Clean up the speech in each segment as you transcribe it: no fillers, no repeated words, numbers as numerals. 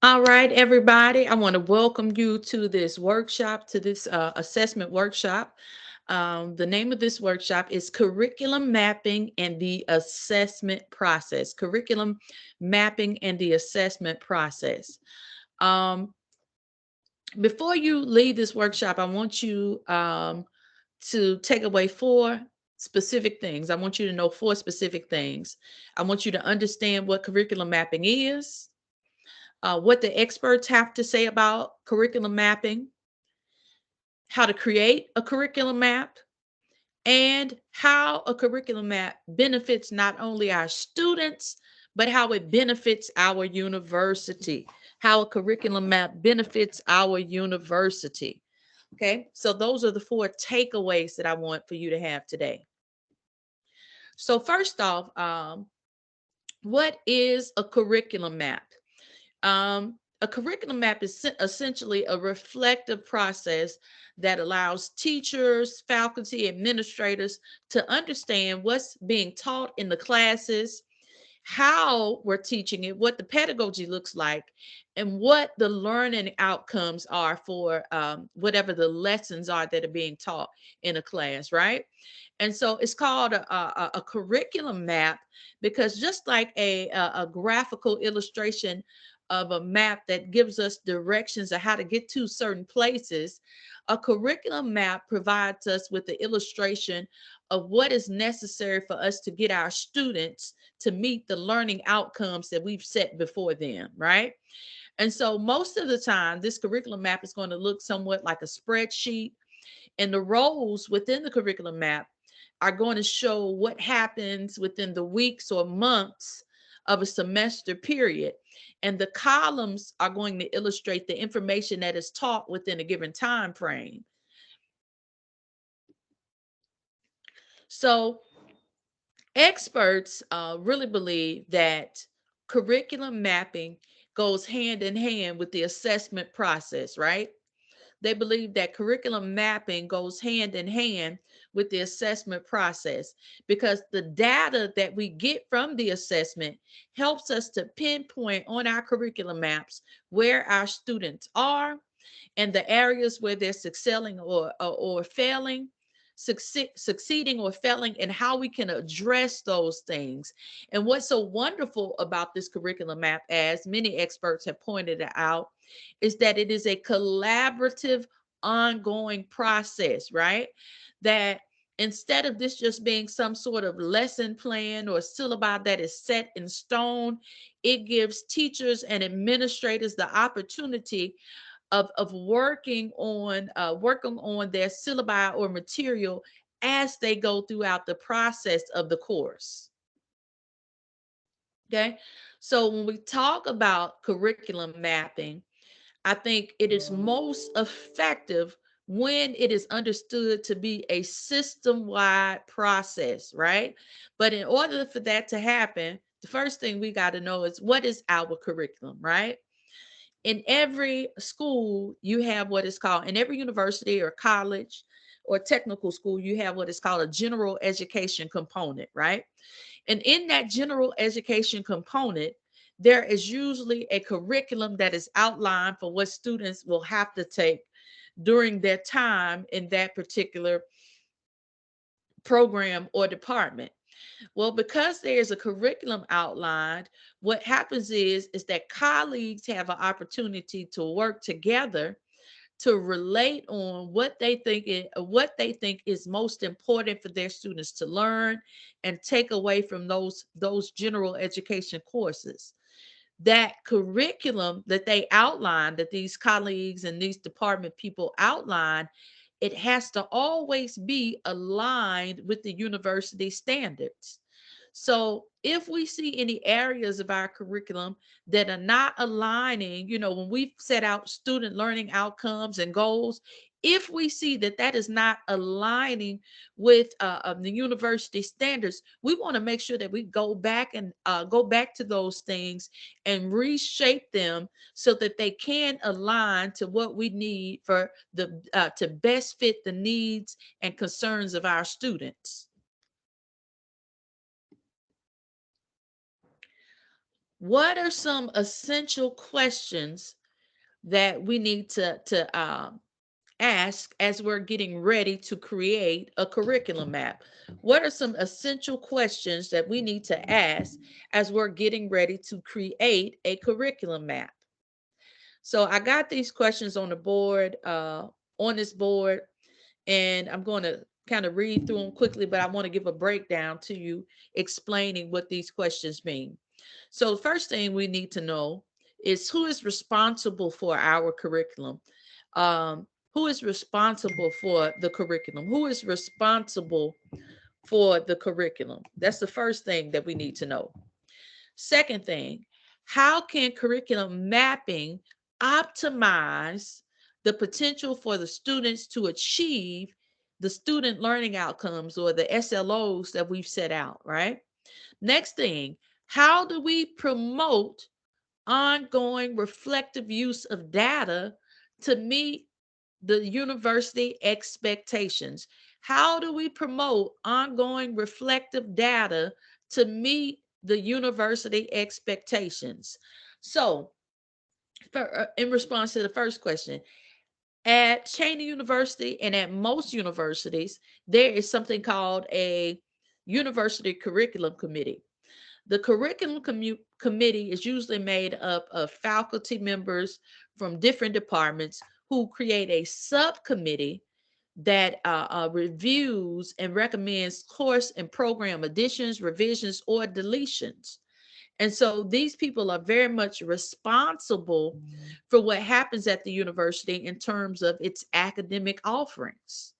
All right, everybody. I want to welcome you to this workshop, to this assessment workshop. The name of this workshop is Curriculum Mapping and the Assessment Process. Curriculum Mapping and the Assessment Process. Um, Before you leave this workshop, I want you to take away four specific things. I want you to know four specific things. I want you to understand what curriculum mapping is, what the experts have to say about curriculum mapping, how to create a curriculum map, and how a curriculum map benefits not only our students, but how it benefits our university. How a curriculum map benefits our university. Okay, so those are the four takeaways that I want for you to have today. So, first off, what is a curriculum map? A curriculum map is essentially a reflective process that allows teachers, faculty, administrators to understand what's being taught in the classes, how we're teaching it, what the pedagogy looks like, and what the learning outcomes are for whatever the lessons are that are being taught in a class, right? And so it's called a curriculum map because just like a graphical illustration of a map that gives us directions of how to get to certain places, a curriculum map provides us with the illustration of what is necessary for us to get our students to meet the learning outcomes that we've set before them, right? And so most of the time, this curriculum map is going to look somewhat like a spreadsheet, and the roles within the curriculum map are going to show what happens within the weeks or months of a semester period. And the columns are going to illustrate the information that is taught within a given time frame. So experts really believe that curriculum mapping goes hand in hand with the assessment process, right? They believe that curriculum mapping goes hand in hand with the assessment process because the data that we get from the assessment helps us to pinpoint on our curriculum maps where our students are and the areas where they're excelling or failing, succeeding or failing, and how we can address those things. And what's so wonderful about this curriculum map, as many experts have pointed out, is that it is a collaborative, ongoing process, right? That instead of this just being some sort of lesson plan or syllabi that is set in stone, it gives teachers and administrators the opportunity of working on their syllabi or material as they go throughout the process of the course. Okay, so when we talk about curriculum mapping, I think it is most effective when it is understood to be a system-wide process, right? But in order for that to happen, the first thing we got to know is what is our curriculum, right? In every school, you have what is called, in every university or college or technical school, you have what is called a general education component, right? And in that general education component, there is usually a curriculum that is outlined for what students will have to take during their time in that particular program or department. Well, because there's a curriculum outlined, what happens is that colleagues have an opportunity to work together to relate on what they think is most important for their students to learn and take away from those general education courses. That curriculum that they outline, that these colleagues and these department people outline, it has to always be aligned with the university standards. So if we see any areas of our curriculum that are not aligning, when we set out student learning outcomes and goals, if we see that that is not aligning with the university standards, we want to make sure that we go back to those things and reshape them so that they can align to what we need for the to best fit the needs and concerns of our students. What are some essential questions that we need to ask as we're getting ready to create a curriculum map? What are some essential questions that we need to ask as we're getting ready to create a curriculum map? So I got these questions on the board, on this board, and I'm going to kind of read through them quickly, but I want to give a breakdown to you explaining what these questions mean. So the first thing we need to know is who is responsible for our curriculum. Who is responsible for the curriculum? Who is responsible for the curriculum? That's the first thing that we need to know. Second thing, how can curriculum mapping optimize the potential for the students to achieve the student learning outcomes, or the SLOs that we've set out, right? Next thing, how do we promote ongoing reflective use of data to meet the university expectations? How do we promote ongoing reflective data to meet the university expectations? So, in response to the first question, at Cheney University and at most universities, there is something called a university curriculum committee. The curriculum committee is usually made up of faculty members from different departments who create a subcommittee that reviews and recommends course and program additions, revisions, or deletions. And so these people are very much responsible for what happens at the university in terms of its academic offerings.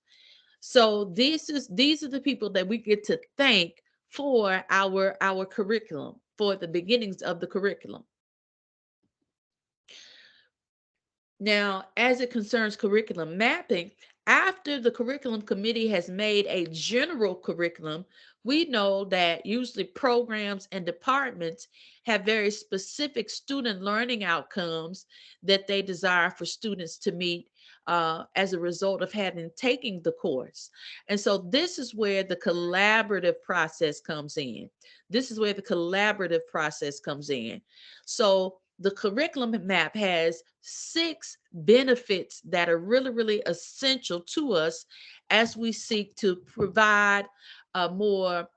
So these are the people that we get to thank for our curriculum, for the beginnings of the curriculum. Now, as it concerns curriculum mapping, after the curriculum committee has made a general curriculum, we know that usually programs and departments have very specific student learning outcomes that they desire for students to meet as a result of having taken the course. And so this is where the collaborative process comes in. This is where the collaborative process comes in. So the curriculum map has 6 benefits that are really, really essential to us as we seek to provide more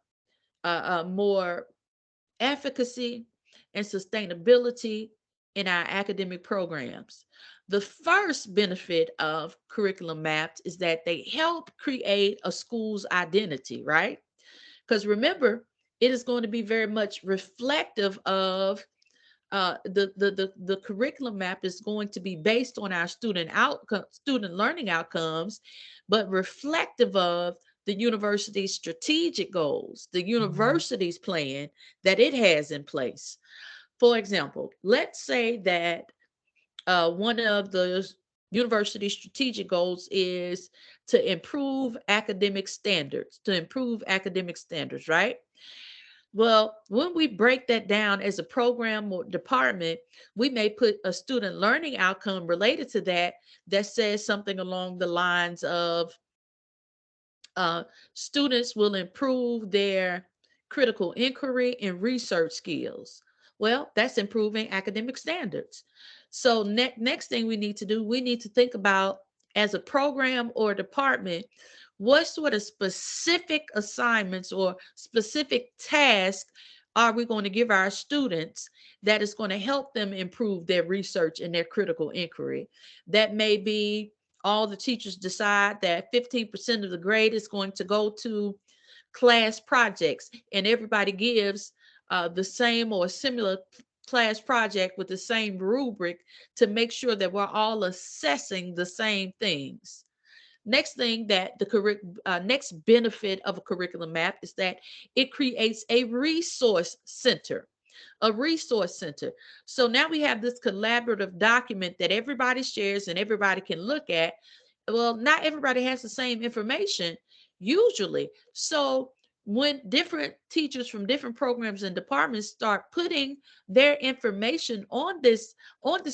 efficacy and sustainability in our academic programs. The first benefit of curriculum maps is that they help create a school's identity, right? Because remember, it is going to be very much reflective of the curriculum map is going to be based on our student learning outcomes, but reflective of the university's strategic goals, the university's plan that it has in place. For example, let's say that one of the university strategic goals is to improve academic standards, right? Well, when we break that down as a program or department, we may put a student learning outcome related to that that says something along the lines of uh, students will improve their critical inquiry and research skills. Well, that's improving academic standards. So next thing we need to do, we need to think about, as a program or department, what sort of specific assignments or specific tasks are we going to give our students that is going to help them improve their research and their critical inquiry. That may be all the teachers decide that 15% of the grade is going to go to class projects, and everybody gives the same or similar class project with the same rubric to make sure that we're all assessing the same things. Next thing that next benefit of a curriculum map is that it creates a resource center. A resource center. So now we have this collaborative document that everybody shares and everybody can look at. Well, not everybody has the same information usually. So when different teachers from different programs and departments start putting their information on this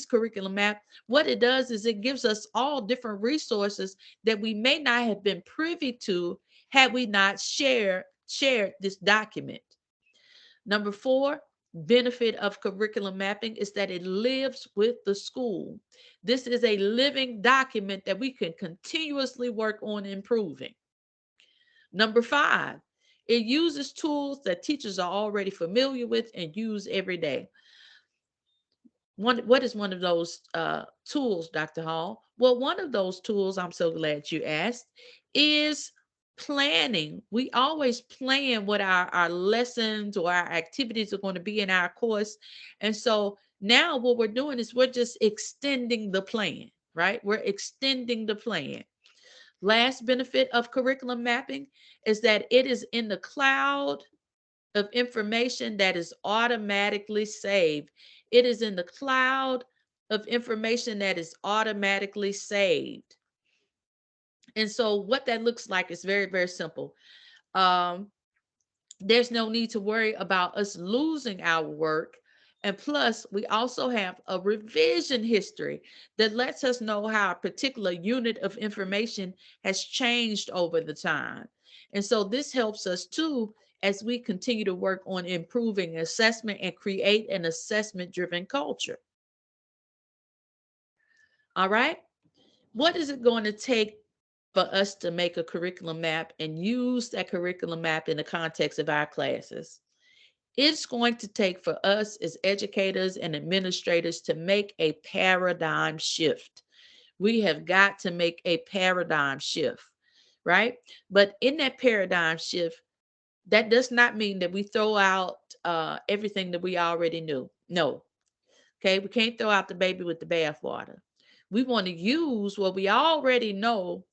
curriculum map, what it does is it gives us all different resources that we may not have been privy to had we not shared this document. Number 4, benefit of curriculum mapping is that it lives with the school. This is a living document that we can continuously work on improving. Number five, it uses tools that teachers are already familiar with and use every day. What is one of those tools, Dr. Hall? Well, one of those tools, I'm so glad you asked, is planning. We always plan what our lessons or our activities are going to be in our course. And so now what we're doing is we're just extending the plan, right? We're extending the plan. Last benefit of curriculum mapping is that it is in the cloud of information that is automatically saved. It is in the cloud of information that is automatically saved. And so what that looks like is very, very simple. Um, there's no need to worry about us losing our work. And plus, we also have a revision history that lets us know how a particular unit of information has changed over the time. And so this helps us too as we continue to work on improving assessment and create an assessment driven culture. All right. What is it going to take for us to make a curriculum map and use that curriculum map in the context of our classes? It's going to take for us as educators and administrators to make a paradigm shift. We have got to make a paradigm shift, right? But in that paradigm shift, that does not mean that we throw out everything that we already knew. No, okay? We can't throw out the baby with the bathwater. We want to use what we already know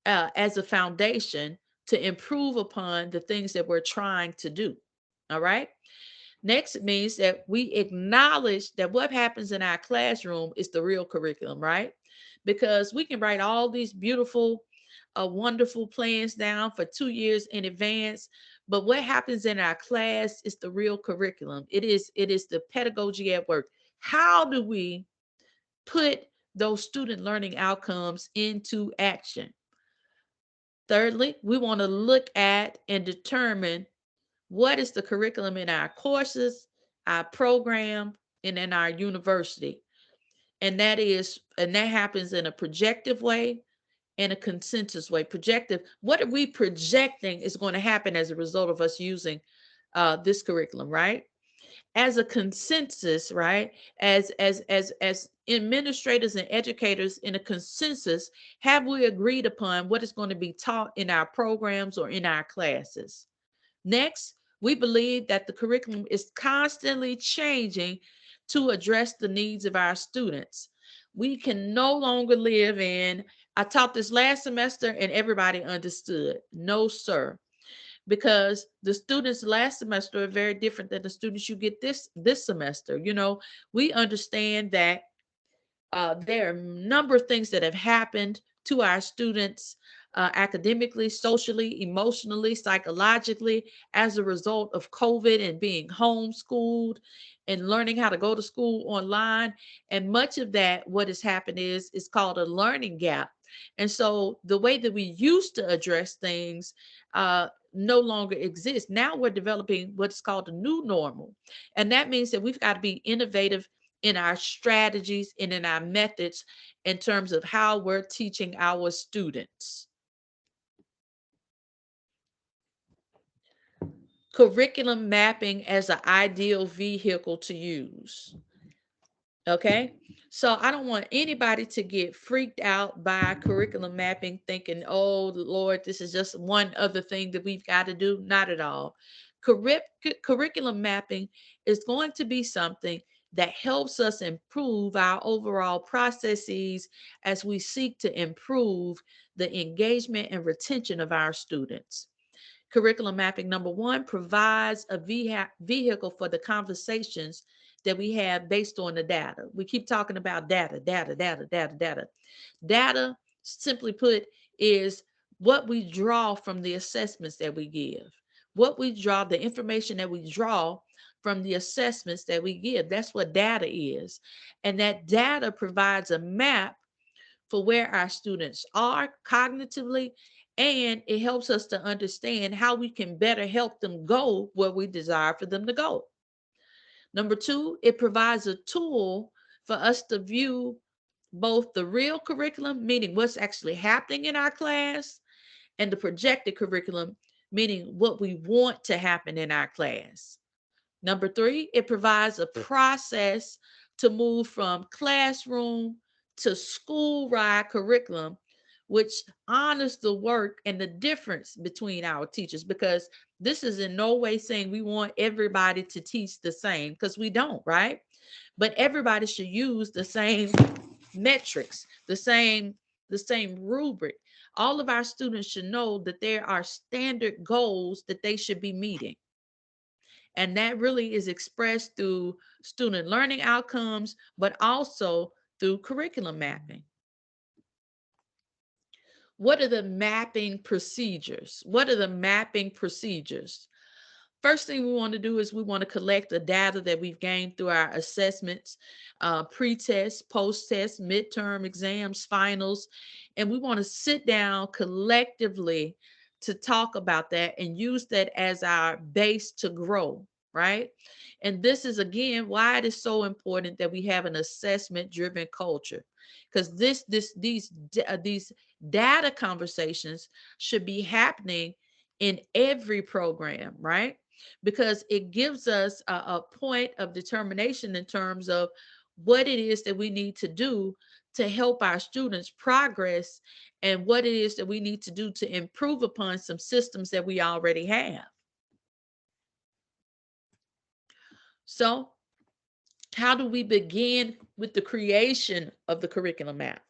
as a foundation to improve upon the things that we're trying to do. All right. Next, it means that we acknowledge that what happens in our classroom is the real curriculum, right? Because we can write all these beautiful, wonderful plans down for 2 years in advance, but what happens in our class is the real curriculum. It is the pedagogy at work. How do we put those student learning outcomes into action? Thirdly, we want to look at and determine what is the curriculum in our courses, our program, and in our university. And that happens in a projective way and a consensus way. Projective, what are we projecting is going to happen as a result of us using this curriculum, right? As a consensus, right? As administrators and educators in a consensus, have we agreed upon what is going to be taught in our programs or in our classes? Next, we believe that the curriculum is constantly changing to address the needs of our students. We can no longer live in, I taught this last semester and everybody understood. No, sir. Because the students last semester are very different than the students you get this semester. We understand that there are a number of things that have happened to our students academically, socially, emotionally, psychologically as a result of COVID and being homeschooled and learning how to go to school online. And much of that, what has happened is called a learning gap. And so the way that we used to address things no longer exists. Now we're developing what's called a new normal. And that means that we've got to be innovative in our strategies and in our methods in terms of how we're teaching our students. Curriculum mapping as an ideal vehicle to use. Okay. So I don't want anybody to get freaked out by curriculum mapping, thinking, oh, Lord, this is just one other thing that we've got to do. Not at all. Curriculum mapping is going to be something that helps us improve our overall processes as we seek to improve the engagement and retention of our students. Curriculum mapping, number one, provides a vehicle for the conversations that we have based on the data. We keep talking about data, data, data, data, data. Data, simply put, is what we draw from the assessments that we give. What we draw, the information that we draw from the assessments that we give. That's what data is. And that data provides a map for where our students are cognitively, and it helps us to understand how we can better help them go where we desire for them to go. Number two, it provides a tool for us to view both the real curriculum, meaning what's actually happening in our class, and the projected curriculum, meaning what we want to happen in our class. Number three, it provides a process to move from classroom to school-wide curriculum, which honors the work and the difference between our teachers, because this is in no way saying we want everybody to teach the same, because we don't, right? But everybody should use the same metrics, the same rubric. All of our students should know that there are standard goals that they should be meeting. And that really is expressed through student learning outcomes, but also through curriculum mapping. What are the mapping procedures? What are the mapping procedures? First thing we want to do is we want to collect the data that we've gained through our assessments, pre-test, post-test, midterm exams, finals, and we want to sit down collectively to talk about that and use that as our base to grow, right? And this is again why it is so important that we have an assessment-driven culture, because these data conversations should be happening in every program, right? Because it gives us a point of determination in terms of what it is that we need to do to help our students progress, and what it is that we need to do to improve upon some systems that we already have. So, how do we begin with the creation of the curriculum map?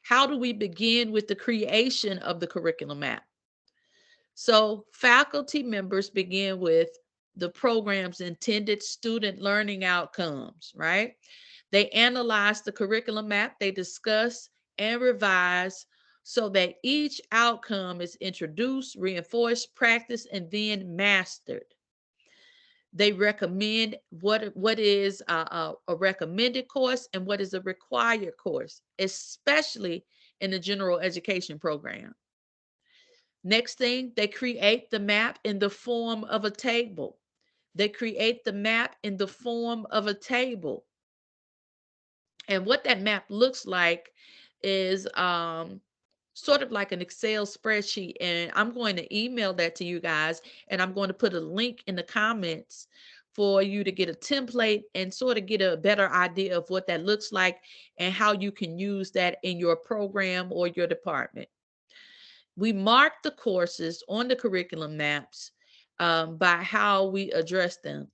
How do we begin with the creation of the curriculum map? So faculty members begin with the program's intended student learning outcomes, right? They analyze the curriculum map, they discuss and revise so that each outcome is introduced, reinforced, practiced, and then mastered. They recommend what is a recommended course and what is a required course, especially in the general education program. Next thing, they create the map in the form of a table. They create the map in the form of a table. And what that map looks like is sort of like an Excel spreadsheet. And I'm going to email that to you guys, and I'm going to put a link in the comments for you to get a template and sort of get a better idea of what that looks like and how you can use that in your program or your department. We mark the courses on the curriculum maps by how we address them.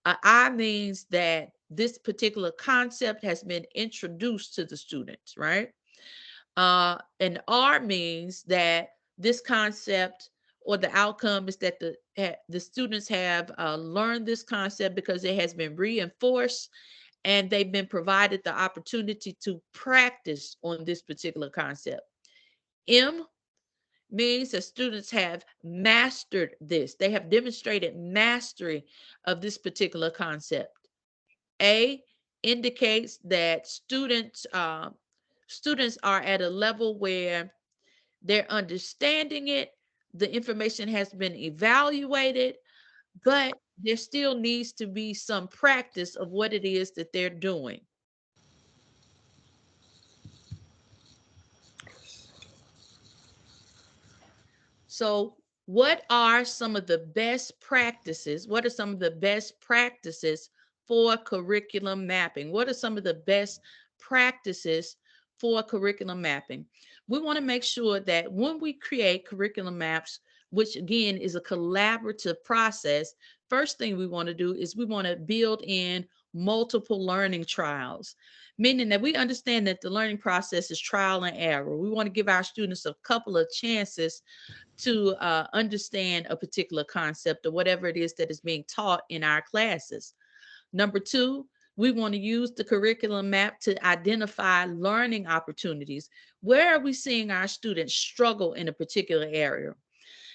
I means that this particular concept has been introduced to the students, right? And R means that this concept or the outcome is that the students have learned this concept because it has been reinforced and they've been provided the opportunity to practice on this particular concept. M means that students have mastered this. They have demonstrated mastery of this particular concept. A indicates that students are at a level where they're understanding it, the information has been evaluated, but there still needs to be some practice of what it is that they're doing. So, what are some of the best practices? What are some of the best practices for curriculum mapping? What are some of the best practices for curriculum mapping? We want to make sure that when we create curriculum maps, which again is a collaborative process, first thing we want to do is we want to build in multiple learning trials, meaning that we understand that the learning process is trial and error. We want to give our students a couple of chances to understand a particular concept or whatever it is that is being taught in our classes. Number two, we want to use the curriculum map to identify learning opportunities. Where are we seeing our students struggle in a particular area?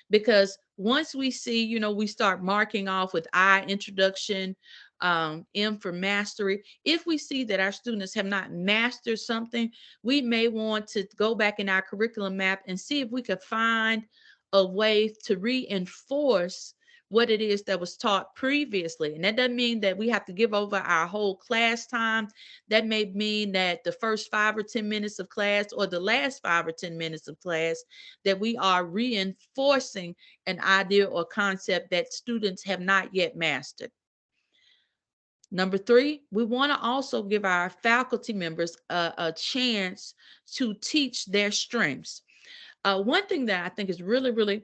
Because once we see, we start marking off with I, introduction, M for mastery. If we see that our students have not mastered something, we may want to go back in our curriculum map and see if we could find a way to reinforce what it is that was taught previously. And that doesn't mean that we have to give over our whole class time. That may mean that the first 5 or 10 minutes of class or the last 5 or 10 minutes of class, that we are reinforcing an idea or concept that students have not yet mastered. Number three, we want to also give our faculty members a chance to teach their strengths. One thing that I think is really, really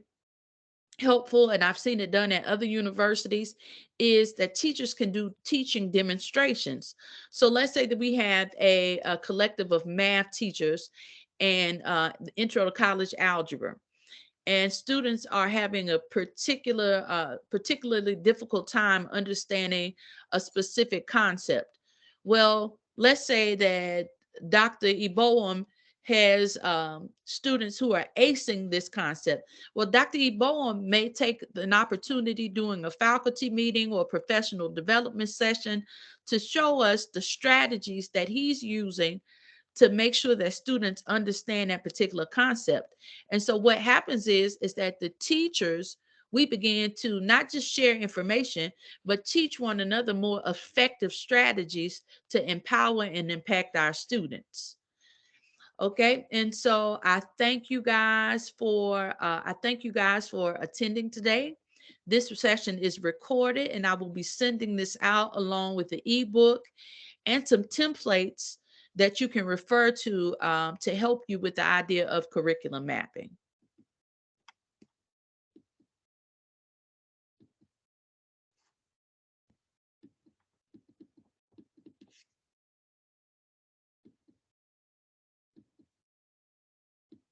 helpful, and I've seen it done at other universities, is that teachers can do teaching demonstrations. So let's say that we have a collective of math teachers and the intro to college algebra, and students are having a particularly difficult time understanding a specific concept. Well, let's say that Dr. Eboam has students who are acing this concept. Well, Dr. Eboam may take an opportunity during a faculty meeting or professional development session to show us the strategies that he's using to make sure that students understand that particular concept. And so what happens is that the teachers, we begin to not just share information, but teach one another more effective strategies to empower and impact our students. Okay, and so I thank you guys for attending today. This session is recorded, and I will be sending this out along with the ebook and some templates that you can refer to help you with the idea of curriculum mapping.